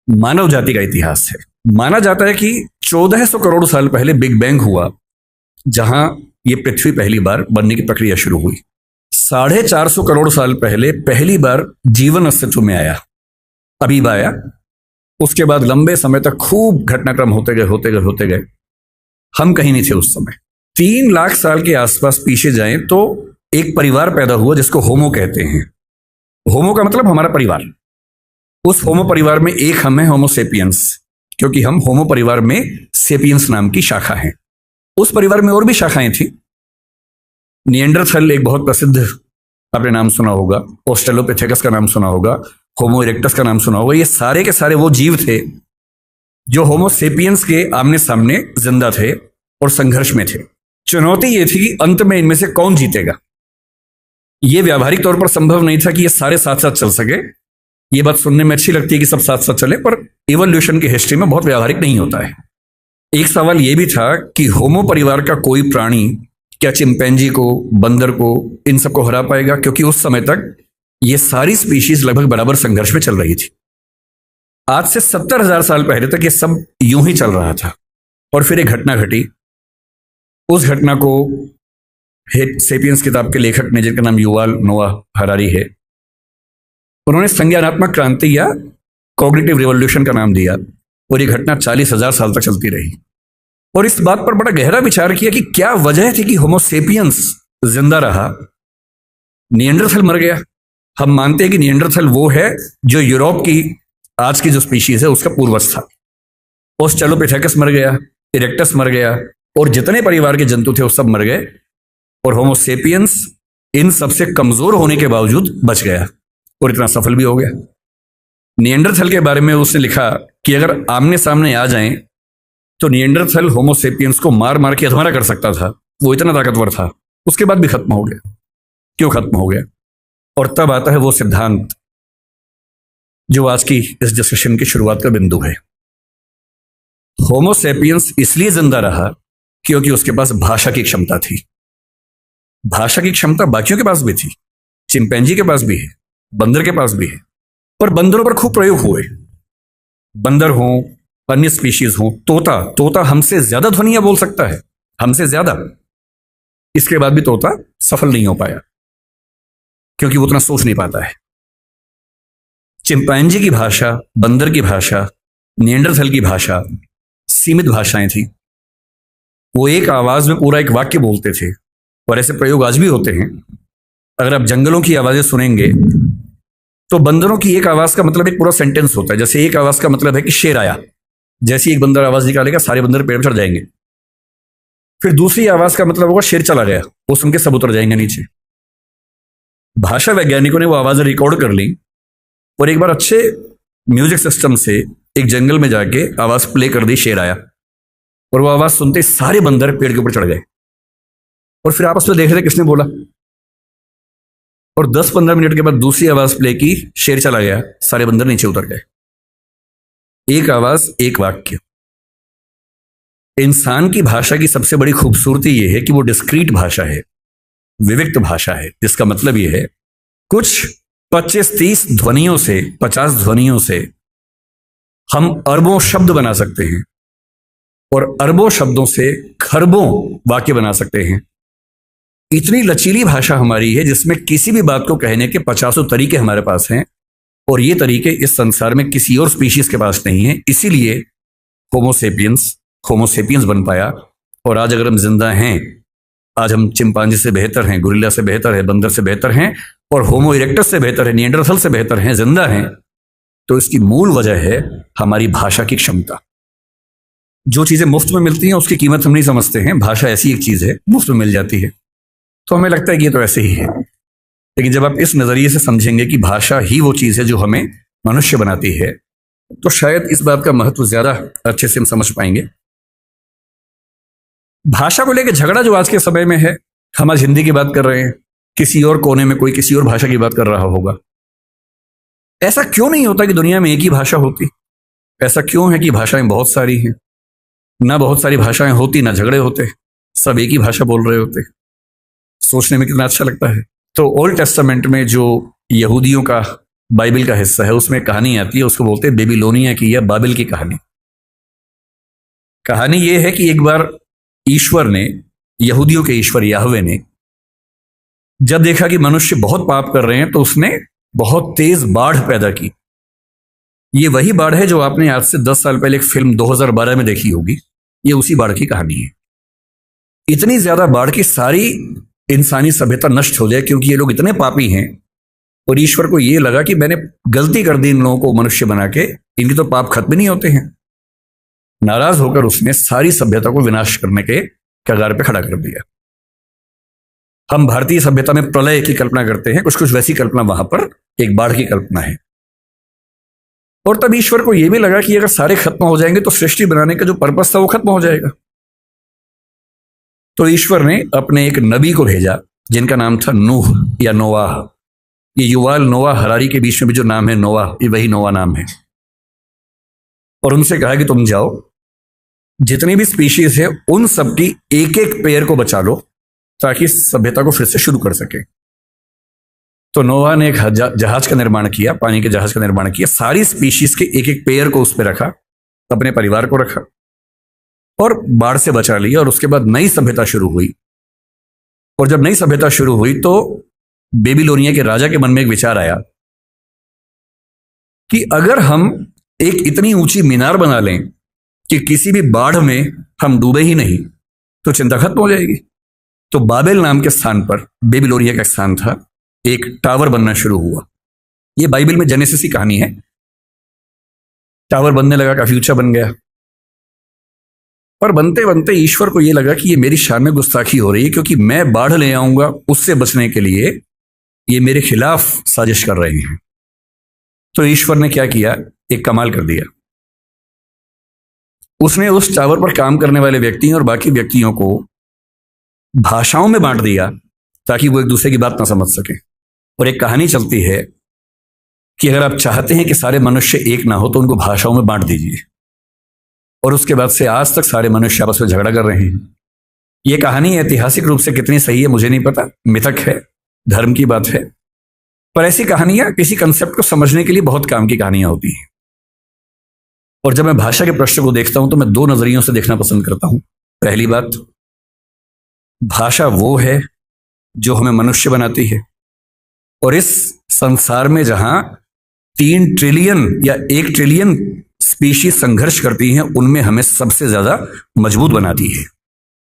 मानव जाति का इतिहास है। माना जाता है कि 1400 करोड़ साल पहले बिग बैंग हुआ, जहां ये पृथ्वी पहली बार बनने की प्रक्रिया शुरू हुई। 450 करोड़ साल पहले पहली बार जीवन अस्तित्व में आया, अमीबा आया। उसके बाद लंबे समय तक खूब घटनाक्रम होते गए। हम कहीं नहीं थे उस समय। 3 लाख साल के आसपास पीछे जाएं तो एक परिवार पैदा हुआ जिसको होमो कहते हैं। होमो का मतलब हमारा परिवार। उस होमो परिवार में एक हम हैं, होमो सेपियंस, क्योंकि हम होमो परिवार में सेपियंस नाम की शाखा हैं। उस परिवार में और भी शाखाएं थी। निएंडरथल एक बहुत प्रसिद्ध, आपने नाम सुना होगा। ऑस्ट्रेलोपिथेकस का नाम सुना होगा। होमो इरेक्टस का नाम सुना होगा। ये सारे के सारे वो जीव थे जो होमो सेपियंस के आमने सामने जिंदा थे और संघर्ष में थे। चुनौती ये थी कि अंत में इनमें से कौन जीतेगा। ये व्यावहारिक तौर पर संभव नहीं था कि ये सारे साथ साथ चल सके। ये बात सुनने में अच्छी लगती है कि सब साथ साथ चले, पर इवोल्यूशन की हिस्ट्री में बहुत व्यावहारिक नहीं होता है। एक सवाल यह भी था कि होमो परिवार का कोई प्राणी क्या चिंपैंजी को, बंदर को, इन सबको हरा पाएगा, क्योंकि उस समय तक ये सारी स्पीशीज लगभग बराबर संघर्ष में चल रही थी। आज से 70,000 साल पहले तक ये सब यूं ही चल रहा था। और फिर एक घटना घटी। उस घटना को सेपियंस किताब के लेखक ने, जिनका नाम युवाल नोआ हरारी है, उन्होंने संज्ञानात्मक क्रांति या कॉग्निटिव रिवॉल्यूशन का नाम दिया। और ये घटना 40,000 साल तक चलती रही। और इस बात पर बड़ा गहरा विचार किया कि क्या वजह थी कि होमो सेपियंस जिंदा रहा, निएंडरथल मर गया। हम मानते हैं कि निएंडरथल वो है जो यूरोप की आज की जो स्पीशीज है उसका पूर्वज था। ऑस्ट्रेलोपिथेकस मर गया, इरेक्टस मर गया, और जितने परिवार के जंतु थे वो सब मर गए। और होमो सेपियंस इन सबसे कमजोर होने के बावजूद बच गया और इतना सफल भी हो गया। निएंडरथल के बारे में उसने लिखा कि अगर आमने सामने आ जाएं तो निएंडरथल होमो सेपियंस को मार मार के अधमरा कर सकता था। वो इतना ताकतवर था। उसके बाद भी खत्म हो गया। क्यों खत्म हो गया? और तब आता है वो सिद्धांत जो आज की इस डिस्कशन की शुरुआत का बिंदु है। होमो सेपियंस इसलिए जिंदा रहा क्योंकि उसके पास भाषा की क्षमता थी। भाषा की क्षमता बाकियों के पास भी थी, चिंपैंजी के पास भी है, बंदर के पास भी है, पर बंदरों पर खूब प्रयोग हुए। बंदर हो, अन्य स्पीशीज हो, तोता हमसे ज्यादा ध्वनियां बोल सकता है, हमसे ज्यादा। इसके बाद भी तोता सफल नहीं हो पाया क्योंकि वो उतना सोच नहीं पाता है। चिंपैंजी की भाषा, बंदर की भाषा, निएंडरथल की भाषा सीमित भाषाएं थी। वो एक आवाज में पूरा एक वाक्य बोलते थे, और ऐसे प्रयोग आज भी होते हैं। अगर आप जंगलों की आवाजें सुनेंगे तो बंदरों की एक आवाज का मतलब एक पूरा सेंटेंस होता है। जैसे एक आवाज का मतलब है कि शेर आया, जैसे एक बंदर आवाज निकालेगा सारे बंदर पेड़ पर चढ़ जाएंगे। फिर दूसरी आवाज का मतलब होगा शेर चला गया, वो सुन के सब उतर जाएंगे नीचे। भाषा वैज्ञानिकों ने वो आवाजें रिकॉर्ड कर ली और एक बार अच्छे म्यूजिक सिस्टम से एक जंगल में जाके आवाज प्ले कर दी, शेर आया। और वो आवाज सुनते सारे बंदर पेड़ के ऊपर चढ़ गए और फिर आपस में देख रहे किसने बोला। और 10-15 मिनट के बाद दूसरी आवाज प्ले की, शेर चला गया, सारे बंदर नीचे उतर गए। एक आवाज, एक वाक्य। इंसान की भाषा की सबसे बड़ी खूबसूरती यह है कि वो डिस्क्रीट भाषा है, विविक्त भाषा है। जिसका मतलब यह है कुछ 25-30 ध्वनियों से, 50 ध्वनियों से हम अरबों शब्द बना सकते हैं और अरबों शब्दों से खरबों वाक्य बना सकते हैं। इतनी लचीली भाषा हमारी है जिसमें किसी भी बात को कहने के 50 तरीके हमारे पास हैं, और ये तरीके इस संसार में किसी और स्पीशीज के पास नहीं है। इसीलिए होमो सेपियंस बन पाया। और आज अगर हम जिंदा हैं, आज हम चिंपांजी से बेहतर हैं, गुरिल्ला से बेहतर है, बंदर से बेहतर हैं, और होमो इरेक्टस से बेहतर है, निएंडरथल से बेहतर हैं, जिंदा हैं, तो इसकी मूल वजह है हमारी भाषा की क्षमता। जो चीजें मुफ्त में मिलती हैं उसकी कीमत हम नहीं समझते हैं। भाषा ऐसी एक चीज है, मुफ्त में मिल जाती है तो हमें लगता है कि ये तो ऐसे ही है। लेकिन जब आप इस नजरिए से समझेंगे कि भाषा ही वो चीज है जो हमें मनुष्य बनाती है, तो शायद इस बात का महत्व ज्यादा अच्छे से हम समझ पाएंगे। भाषा को लेकर झगड़ा जो आज के समय में है, हम आज हिंदी की बात कर रहे हैं, किसी और कोने में कोई किसी और भाषा की बात कर रहा होगा। ऐसा क्यों नहीं होता कि दुनिया में एक ही भाषा होती? ऐसा क्यों है कि भाषाएं बहुत सारी हैं? ना बहुत सारी भाषाएं होती, ना झगड़े होते, सब एक ही भाषा बोल रहे होते। सोचने में कितना अच्छा लगता है। तो ओल्ड टेस्टामेंट में जो यहूदियों का बाइबल का हिस्सा है, उसमें कहानी आती है, उसको बोलते हैं बेबीलोनिया की या बाबिल की कहानी। कहानी यह है कि एक बार ईश्वर ने, यहूदियों के ईश्वर याहवे ने, जब देखा कि मनुष्य बहुत पाप कर रहे हैं तो उसने बहुत तेज बाढ़ पैदा की। ये वही बाढ़ है जो आपने आज से 10 साल पहले एक फिल्म 2012 में देखी होगी। ये उसी बाढ़ की कहानी है। इतनी ज्यादा बाढ़ की सारी इंसानी सभ्यता नष्ट हो जाए, क्योंकि ये लोग इतने पापी हैं। और ईश्वर को ये लगा कि मैंने गलती कर दी इन लोगों को मनुष्य बना के, इनके तो पाप खत्म नहीं होते हैं। नाराज होकर उसने सारी सभ्यता को विनाश करने के कगार पे खड़ा कर दिया। हम भारतीय सभ्यता में प्रलय की कल्पना करते हैं, कुछ कुछ वैसी कल्पना वहां पर एक बाढ़ की कल्पना है। और तब ईश्वर को यह भी लगा कि अगर सारे खत्म हो जाएंगे तो सृष्टि बनाने का जो पर्पस था वो खत्म हो जाएगा। तो ईश्वर ने अपने एक नबी को भेजा जिनका नाम था नूह या नोवाह। ये युवाल नोवा हरारी के बीच में भी जो नाम है नोवाह, ये वही नोवा नाम है। और उनसे कहा कि तुम जाओ, जितनी भी स्पीशीज है उन सब की एक एक पेयर को बचा लो ताकि सभ्यता को फिर से शुरू कर सके। तो नोवा ने एक जहाज का निर्माण किया, पानी के जहाज का निर्माण किया, सारी स्पीशीज के एक एक पेयर को उस पर रखा, अपने परिवार को रखा और बाढ़ से बचा लिया। और उसके बाद नई सभ्यता शुरू हुई। और जब नई सभ्यता शुरू हुई तो बेबीलोनिया के राजा के मन में एक विचार आया कि अगर हम एक इतनी ऊंची मीनार बना लें कि किसी भी बाढ़ में हम डूबे ही नहीं तो चिंता खत्म हो जाएगी। तो बाबेल नाम के स्थान पर, बेबीलोनिया का स्थान था, एक टावर बनना शुरू हुआ। यह बाइबल में जेनेसिस की कहानी है। टावर बनने लगा, काफी ऊंचा बन गया। पर बनते बनते ईश्वर को यह लगा कि ये मेरी शान में गुस्ताखी हो रही है, क्योंकि मैं बाढ़ ले आऊंगा उससे बचने के लिए ये मेरे खिलाफ साजिश कर रहे हैं। तो ईश्वर ने क्या किया, एक कमाल कर दिया। उसने उस टावर पर काम करने वाले व्यक्ति और बाकी व्यक्तियों को भाषाओं में बांट दिया ताकि वो एक दूसरे की बात ना समझ सके। और एक कहानी चलती है कि अगर आप चाहते हैं कि सारे मनुष्य एक ना हो तो उनको भाषाओं में बांट दीजिए। और उसके बाद से आज तक सारे मनुष्य आपस में झगड़ा कर रहे हैं। यह कहानी ऐतिहासिक रूप से कितनी सही है मुझे नहीं पता, मिथक है, धर्म की बात है, पर ऐसी कहानियां किसी कंसेप्ट को समझने के लिए बहुत काम की कहानियां होती हैं। और जब मैं भाषा के प्रश्न को देखता हूं तो मैं दो नजरियों से देखना पसंद करता हूं। पहली बात, भाषा वो है जो हमें मनुष्य बनाती है। और इस संसार में जहां 3 ट्रिलियन या 1 ट्रिलियन स्पीशीज संघर्ष करती हैं, उनमें हमें सबसे ज्यादा मजबूत बनाती है।